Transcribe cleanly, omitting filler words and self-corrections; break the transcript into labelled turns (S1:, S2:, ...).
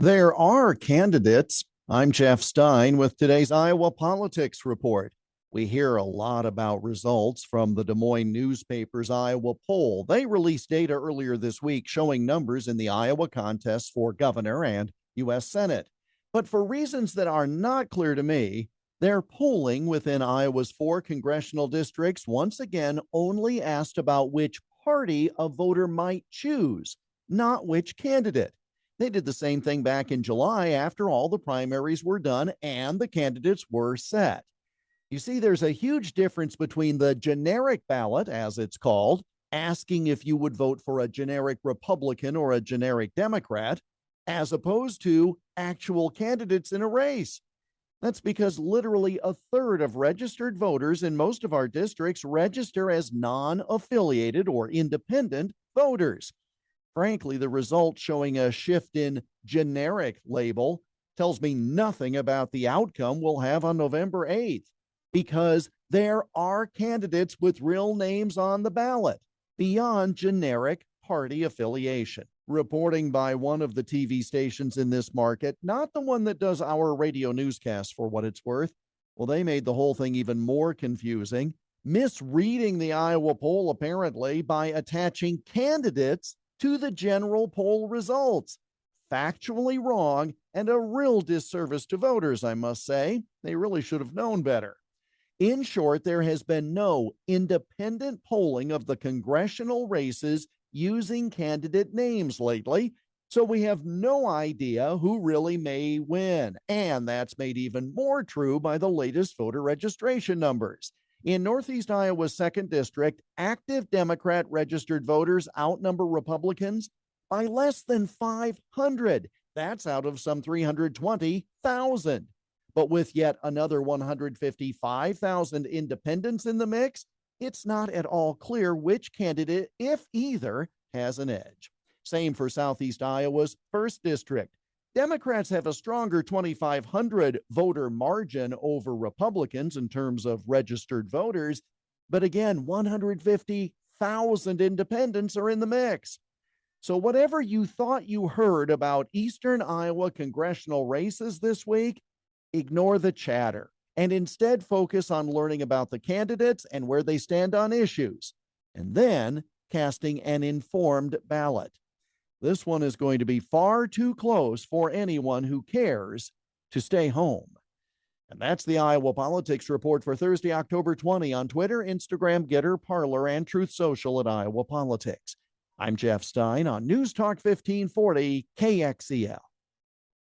S1: There are candidates. I'm Jeff Stein with today's Iowa Politics Report. We hear a lot about results from the Des Moines newspaper's Iowa poll. They released data earlier this week showing numbers in the Iowa contests for governor and U.S. Senate. But for reasons that are not clear to me, their polling within Iowa's 4 congressional districts once again only asked about which party a voter might choose, not which candidate. They did the same thing back in July after all the primaries were done and the candidates were set. You see, there's a huge difference between the generic ballot, as it's called, asking if you would vote for a generic Republican or a generic Democrat, as opposed to actual candidates in a race. That's because literally a third of registered voters in most of our districts register as non affiliated or independent voters. Frankly, the result showing a shift in generic label tells me nothing about the outcome we'll have on November 8th, because there are candidates with real names on the ballot beyond generic party affiliation. Reporting by one of the TV stations in this market, not the one that does our radio newscast for what it's worth. Well, they made the whole thing even more confusing, misreading the Iowa poll apparently by attaching candidates to the general poll results. Factually wrong and a real disservice to voters, I must say. They really should have known better. In short, there has been no independent polling of the congressional races using candidate names lately, so we have no idea who really may win. And that's made even more true by the latest voter registration numbers. In Northeast Iowa's 2nd District, active Democrat registered voters outnumber Republicans by less than 500. That's out of some 320,000. But with yet another 155,000 independents in the mix, it's not at all clear which candidate, if either, has an edge. Same for Southeast Iowa's 1st District. Democrats have a stronger 2,500 voter margin over Republicans in terms of registered voters, but again, 150,000 independents are in the mix. So whatever you thought you heard about Eastern Iowa congressional races this week, ignore the chatter and instead focus on learning about the candidates and where they stand on issues, and then casting an informed ballot. This one is going to be far too close for anyone who cares to stay home. And that's the Iowa Politics Report for Thursday, October 20 on Twitter, Instagram, Getter, Parler, and Truth Social at Iowa Politics. I'm Jeff Stein on News Talk 1540 KXEL.